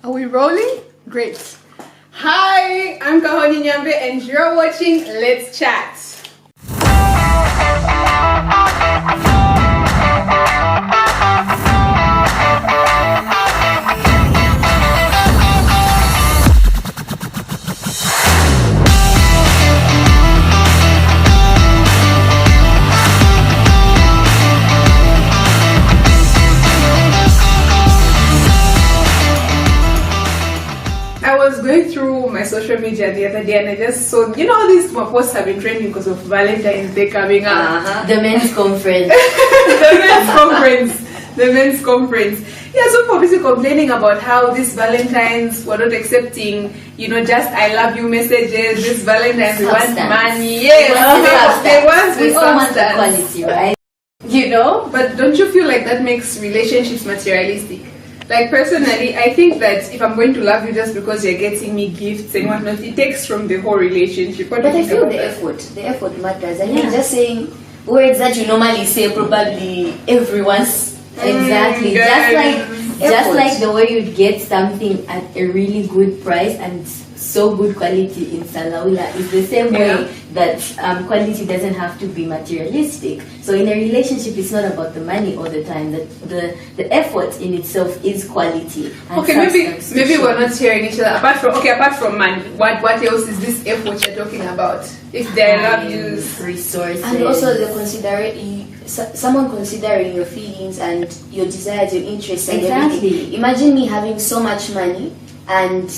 Are we rolling? Great. Hi, I'm Kahoni Nyambe and you're watching Let's Chat. I was going through my social media the other day and I just saw, these posts have been trending because of Valentine's Day coming up. The men's conference. The men's conference. Yeah, so obviously complaining about how these Valentines were not accepting, just I love you messages. This Valentine's they want money. Yes, they want we all want the quality, right? But don't you feel like that makes relationships materialistic? Like personally, I think that if I'm going to love you just because you're getting me gifts and whatnot, it takes from the whole relationship. But I feel the effort matters. I mean, just saying words that you normally say, probably everyone's exactly. Just like the way you'd get something at a really good price and so good quality in Salawila is the same way that quality doesn't have to be materialistic. So in a relationship, it's not about the money all the time. The effort in itself is quality. Okay, maybe we're not hearing each other. Apart from money, what else is this effort you're talking about? If they love you, resources, and also someone considering your feelings and your desires, your interests, and everything. Imagine me having so much money and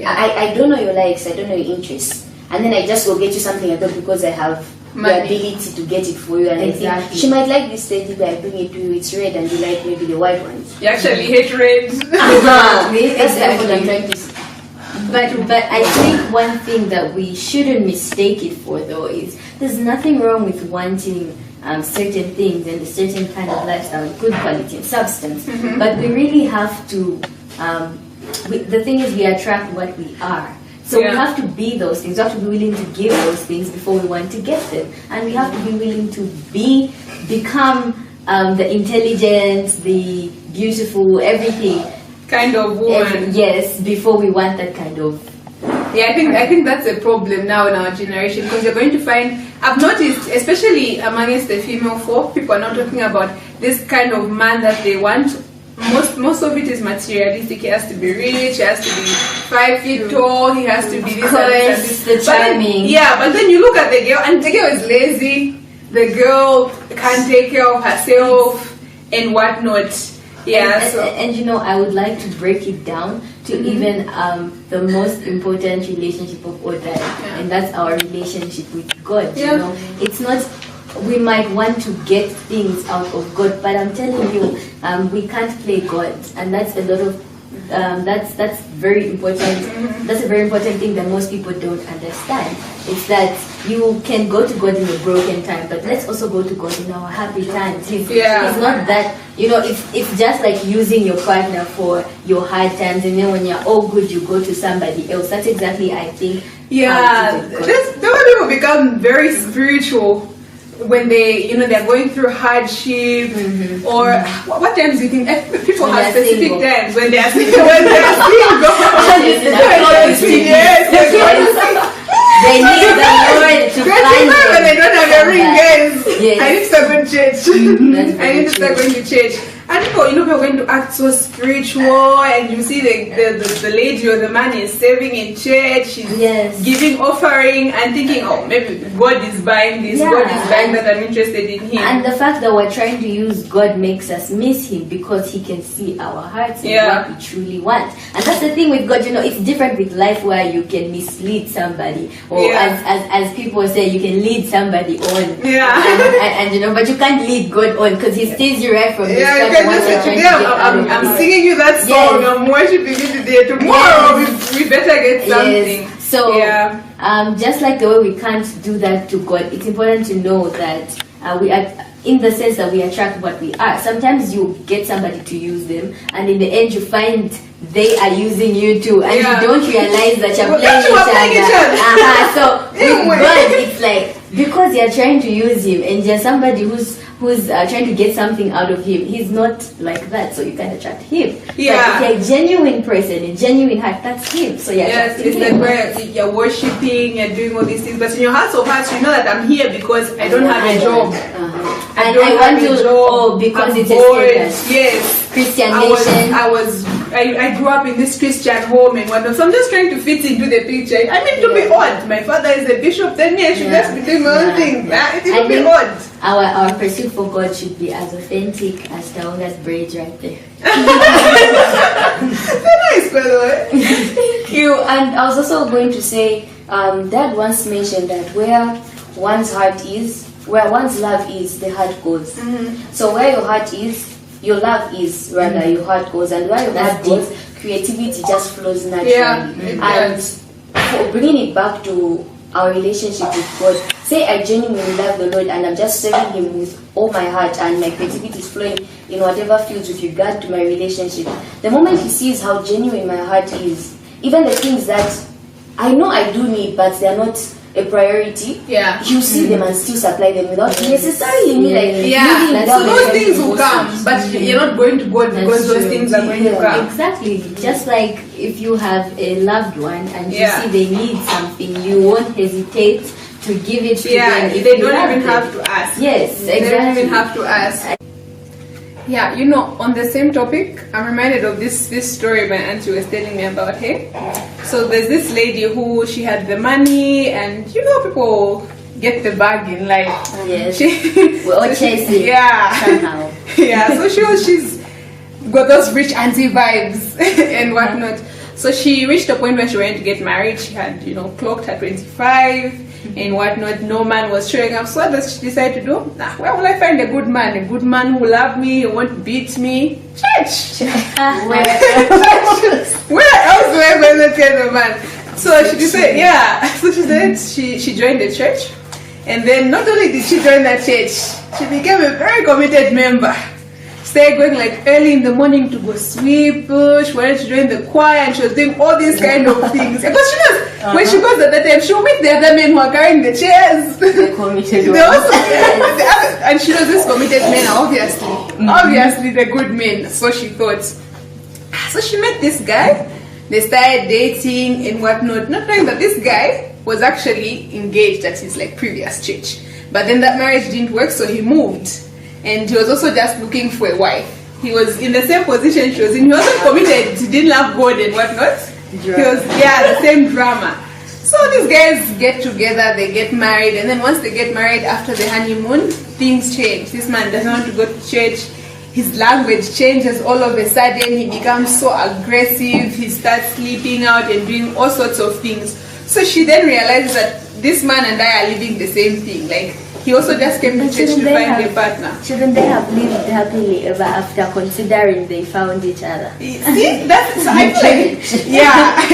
I don't know your likes, I don't know your interests, and then I just go get you something I thought because I have the ability to get it for you, and I think she might like this teddy bear, I bring it to you, it's red and you like maybe the white ones. You actually hate red. That's what I'm trying to say. But I think one thing that we shouldn't mistake it for though is there's nothing wrong with wanting certain things and a certain kind of lifestyle, good quality and substance, but we really have to the thing is we attract what we are. So we have to be those things. We have to be willing to give those things before we want to get them. And we have to be willing to become the intelligent, the beautiful, everything. Kind of woman. Yes, before we want that kind of... Yeah, I think that's a problem now in our generation, because you're going to find, I've noticed, especially amongst the female folk, people are not talking about this kind of man that they want. Most of it is materialistic. He has to be rich, he has to be 5 feet tall, he has to be this and this. The charming. But then you look at the girl, and the girl is lazy, the girl can't take care of herself and whatnot. And I would like to break it down to even the most important relationship of all time, and that's our relationship with God. It's not. We might want to get things out of God, but I'm telling you, we can't play God, and that's a lot of that's very important. That's a very important thing that most people don't understand. It's that you can go to God in a broken time, but let's also go to God in our happy times. It's not that it's just like using your partner for your hard times, and then when you're all good, you go to somebody else. That's exactly, I think. That's why people become very spiritual. When they're going through hardship, or what times do you think people have specific times when they are single? They need the Lord to find them. When they don't have their ring, guys. I need to start going to church. I need to start going to church. And people are going to act so spiritual, and you see the lady or the man is serving in church, she's giving offering and thinking, oh, maybe God is buying this, God is buying that, I'm interested in him. And the fact that we're trying to use God makes us miss him, because he can see our hearts and what we truly want. And that's the thing with God, it's different with life, where you can mislead somebody, or as people say, you can lead somebody on. And but you can't lead God on, because he sees you right from the start. I'm singing you that song. I'm worshiping you today. Tomorrow we better get something. So just like the way we can't do that to God, it's important to know that we are, in the sense that we attract what we are. Sometimes you get somebody to use them, and in the end you find they are using you too, and you don't realize that you're playing each other. So with God, it's like, because you're trying to use him, and you're somebody who's who's trying to get something out of him, he's not like that, so you can attract him. Yeah. But if you're a genuine person, a genuine heart, that's him. So yeah, yes, it's like where you're worshiping and doing all these things, but in your heart of hearts, you know that I'm here because I don't have a job. And I want to, because I'm it's bored. a status. Yes. Christian nation. I grew up in this Christian home and whatnot, so I'm just trying to fit into the picture. I mean, to be odd. My father is a bishop, then me, I should just be doing my own thing. It will be odd. Our pursuit for God should be as authentic as Taonga's braids right there. They're nice, by the way. Thank you. And I was also going to say, Dad once mentioned that where one's heart is, where one's love is, the heart goes. So where your heart is, your love is, rather, your heart goes. And where your heart goes, creativity just flows naturally. Yeah, and for bringing it back to our relationship with God, say I genuinely love the Lord and I'm just serving Him with all my heart and my creativity is flowing in whatever fields with regard to my relationship. The moment He sees how genuine my heart is, even the things that I know I do need but they are not a priority, you see them and still supply them without necessarily me so those things will come, but you're not going to God because those things are going to come. Exactly. Just like if you have a loved one and you see they need something, you won't hesitate to give it to them. If they don't even have to ask. Yes, exactly. They don't even have to ask. Yeah, you know, on the same topic, I'm reminded of this story my auntie was telling me about her. So there's this lady who she had the money, and you know, people get the bag in life. Yes, we're all chasing. Somehow. So she's got those rich auntie vibes and whatnot. So she reached a point where she wanted to get married. She had, clocked her 25. And whatnot, no man was showing up. So what does she decide to do? Where will I find a good man? A good man who will love me, who won't beat me? Church! Where else do I find that kind of man? So she decided, so she said she joined the church. And then not only did she join that church, she became a very committed member. Started going like early in the morning to go sweep. She wanted to join the choir and she was doing all these kind of things. Because she knows when she goes at that time, she'll meet the other men who are carrying the chairs. The committed ones. And she knows these committed men are obviously the good men. So she thought. So she met this guy. They started dating and whatnot, not knowing that this guy was actually engaged at his previous church. But then that marriage didn't work, so he moved. And he was also just looking for a wife. He was in the same position she was in. He wasn't committed. He didn't love God and whatnot. He was, the same drama. So these guys get together, they get married, and then once they get married after the honeymoon, things change. This man doesn't want to go to church. His language changes all of a sudden. He becomes so aggressive. He starts sleeping out and doing all sorts of things. So she then realizes that this man and I are living the same thing. He also just came to church to find a partner. Shouldn't they have lived happily ever after, considering they found each other? See, that's I feel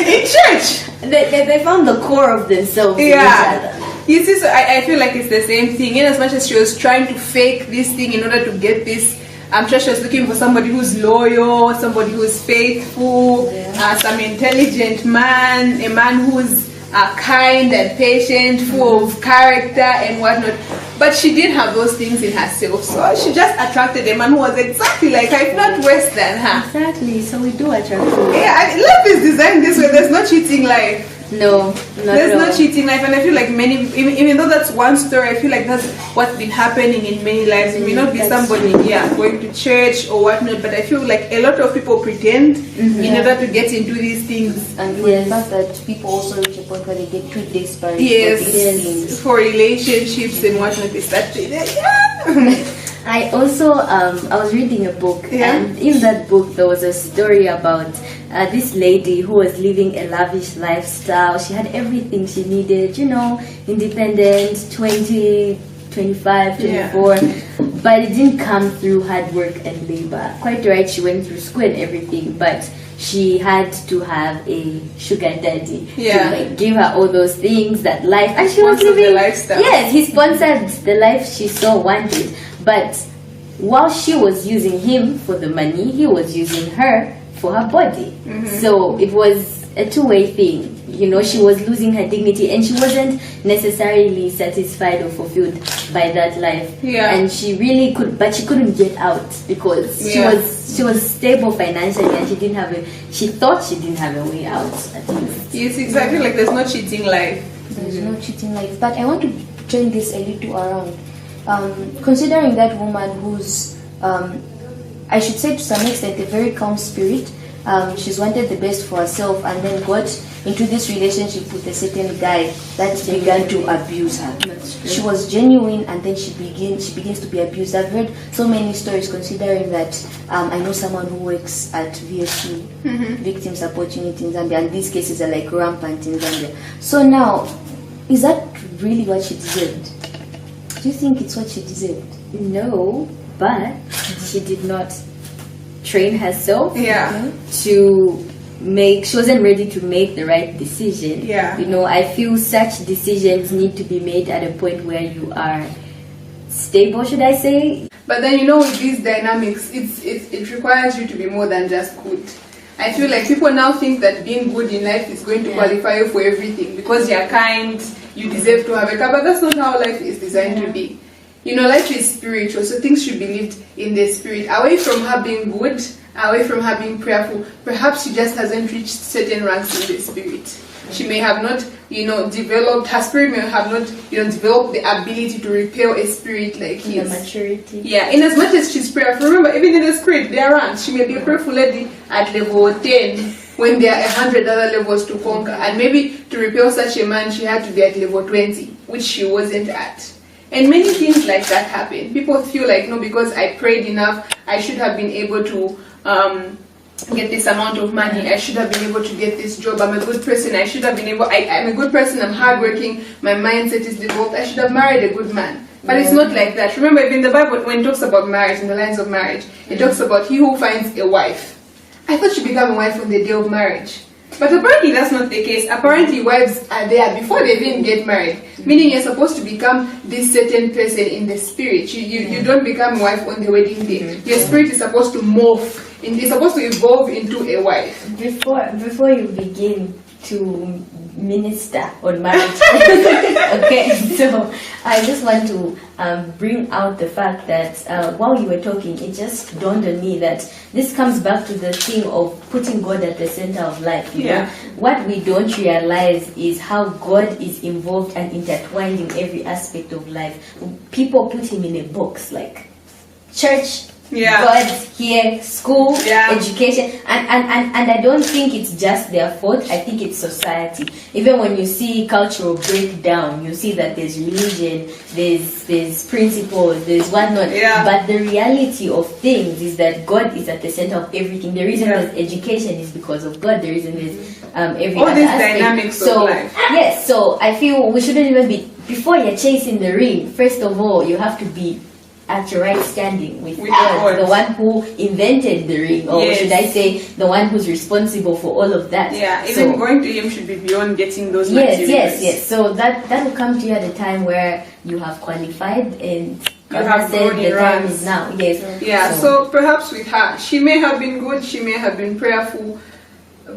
in church. They found the core of themselves in each other. You see, so I feel like it's the same thing. In as much as she was trying to fake this thing in order to get this, I'm sure she was looking for somebody who's loyal, somebody who's faithful, some intelligent man, a man who's kind and patient, full of character and whatnot. But she didn't have those things in herself, so she just attracted a man who was exactly like her, if not worse than her. Exactly, so we do attract people. Life is designed this way. There's no cheating life. No, there's no cheating life, and I feel like many, even though that's one story, I feel like that's what's been happening in many lives. It may not be somebody going to church or whatnot, but I feel like a lot of people pretend in order to get into these things. And the fact that people also reach a point where they get too desperate for relationships and whatnot. Is that I also I was reading a book, and in that book there was a story about this lady who was living a lavish lifestyle. She had everything she needed, independent, 20, 25, 24, but it didn't come through hard work and labor. Quite right, she went through school and everything, but she had to have a sugar daddy to give her all those things that life, and she was living the lifestyle. Yes, he sponsored the life she so wanted. But while she was using him for the money, he was using her for her body. So it was a two-way thing. You know, she was losing her dignity, and she wasn't necessarily satisfied or fulfilled by that life. Yeah. And she really could, but she couldn't get out because she was stable financially, and she thought she didn't have a way out, at least. Yes, exactly. Like there's no cheating life. There's no cheating life. But I want to turn this a little around. Considering that woman who's, I should say to some extent, a very calm spirit, she's wanted the best for herself, and then got into this relationship with a certain guy that began to abuse her. She was genuine, and then she begins to be abused. I've heard so many stories, considering that I know someone who works at VSU, Victim Support Unit in Zambia, and these cases are like rampant in Zambia. So now, is that really what she deserved? Do you think it's what she deserved? No, but she did not train herself to she wasn't ready to make the right decision. You know, I feel such decisions need to be made at a point where you are stable, should I say. But then, you know, with these dynamics, it requires you to be more than just good. I feel like people now think that being good in life is going to qualify you for everything because you're kind, you deserve to have a car, but that's not how life is designed to be. You know, life is spiritual, so things should be lived in the spirit. Away from her being good, away from her being prayerful, perhaps she just hasn't reached certain ranks in the spirit. She may have not, you know, developed, her spirit may have not, you know, developed the ability to repel a spirit like his. The maturity. Yeah, in as much as she's prayerful, remember, even in the spirit, there are ranks. She may be a prayerful lady at level 10 when there are 100 other levels to conquer. And maybe to repel such a man, she had to be at level 20, which she wasn't at. And many things like that happen. People feel like, no, because I prayed enough, I should have been able to get this amount of money. I should have been able to get this job. I'm a good person. I should have been able, I'm a good person. I'm hardworking. My mindset is developed. I should have married a good man. But it's not like that. Remember, in the Bible, when it talks about marriage, in the lines of marriage, it talks about he who finds a wife. I thought she became a wife on the day of marriage. But apparently that's not the case. Apparently wives are there before they even get married. Meaning you're supposed to become this certain person in the spirit. You don't become a wife on the wedding day. Your spirit is supposed to morph. It's supposed to evolve into a wife. Before you begin to minister on marriage, okay, so I just want to bring out the fact that while you were talking, it just dawned on me that this comes back to the thing of putting God at the center of life. You know? What we don't realize is how God is involved and intertwined in every aspect of life. People put him in a box, like church, God here, school, education, and I don't think it's just their fault. I think it's society. Even when you see cultural breakdown, you see that there's religion, there's principles, there's whatnot. But the reality of things is that God is at the center of everything. The reason there's education is because of God. The reason there's every all other these aspect. dynamics of life. Yes, so I feel we shouldn't even be, before you're chasing the ring, first of all, you have to be at your right standing with God, the one who invented the ring, or should I say, the one who's responsible for all of that. Even going to him should be beyond getting those materials. Yes. So that will come to you at a time where you have qualified and you have said the time is now. So perhaps with her, she may have been good, she may have been prayerful.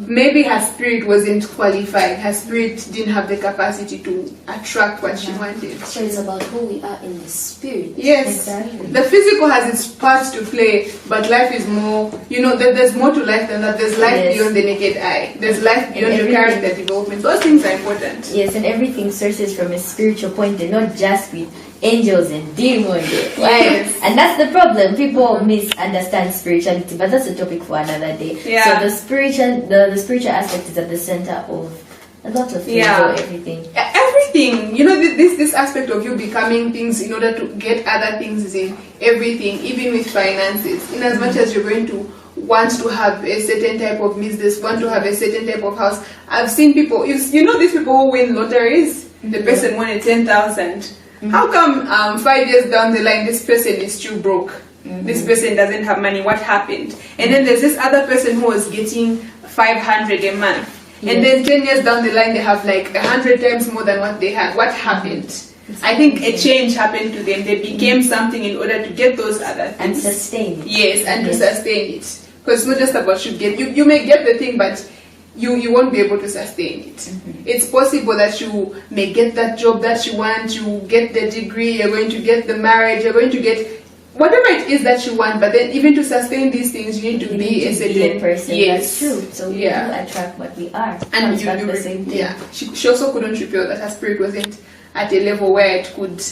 Maybe her spirit wasn't qualified. Her spirit didn't have the capacity to attract what she wanted. So it's about who we are in the spirit. Yes. Exactly. The physical has its parts to play, but life is more, you know, there's more to life than that. There's life beyond the naked eye. There's life beyond your character development. Those things are important. Yes, and everything sources from a spiritual point and not just with angels and demons. And that's the problem. People misunderstand spirituality, but that's a topic for another day. So the spiritual aspect is at the center of a lot of things or everything. Everything. You know, this aspect of you becoming things in order to get other things is in everything, even with finances. In as much as you're going to want to have a certain type of business, want to have a certain type of house. I've seen people, you know these people who win lotteries? The person won 10,000. How come 5 years down the line this person is still broke? This person doesn't have money. What happened? And then there's this other person who was getting 500 a month. And then 10 years down the line they have like 100 times more than what they had. What happened? I think a change happened to them. They became something in order to get those other things. And sustain it. Yes, and to sustain it. Because it's not just about you may get the thing, but you won't be able to sustain it. It's possible that you may get that job that you want, you get the degree, you're going to get the marriage, you're going to get whatever it is that you want, but then even to sustain these things, you need to be a certain person. Yes. That's true. So we do attract what we are. And you do the same thing. Yeah. She also couldn't repel that her spirit wasn't at a level where it could,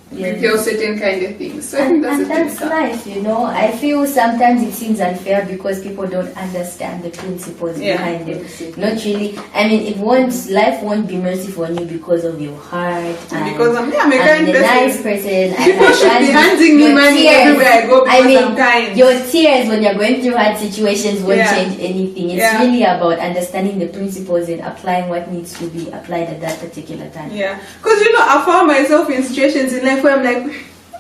repel certain kind of things. So I think that's nice, I feel sometimes it seems unfair because people don't understand the principles behind them. Not really. I mean, life won't be merciful on you because of your heart. And because I'm a kind person. Nice person. People should be handing me money tears, everywhere I go because I'm kind. Your tears when you're going through hard situations won't change anything. It's really about understanding the principles and applying what needs to be applied at that particular time. Yeah. Because, I found myself in situations in life where I'm like,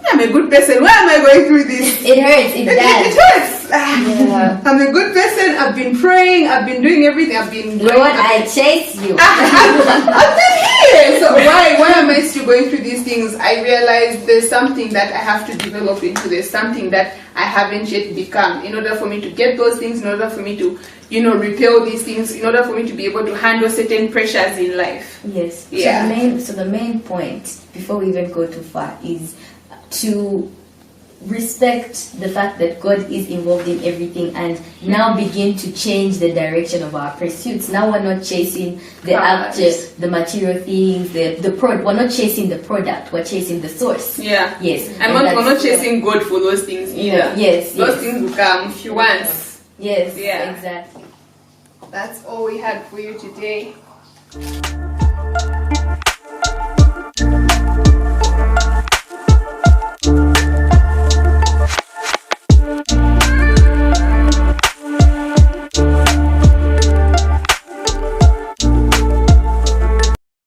I'm a good person. Why am I going through this? It hurts. It does. It hurts. Yeah. I'm a good person. I've been praying. I've been doing everything. I've been. Lord, I chase you. I've been here. So why am I still going through these things? I realize there's something that I have to develop into. There's something that I haven't yet become. In order for me to get those things, in order for me to, repel these things, in order for me to be able to handle certain pressures in life. Yes. Yeah. So the main point, before we even go too far, is to respect the fact that God is involved in everything and now begin to change the direction of our pursuits. Now we're not chasing the material things, we're not chasing the product, we're chasing the source. Yeah. Yes. We're not chasing God for those things either. Yes. Those things will come once. Yes. Yeah. Exactly. That's all we had for you today.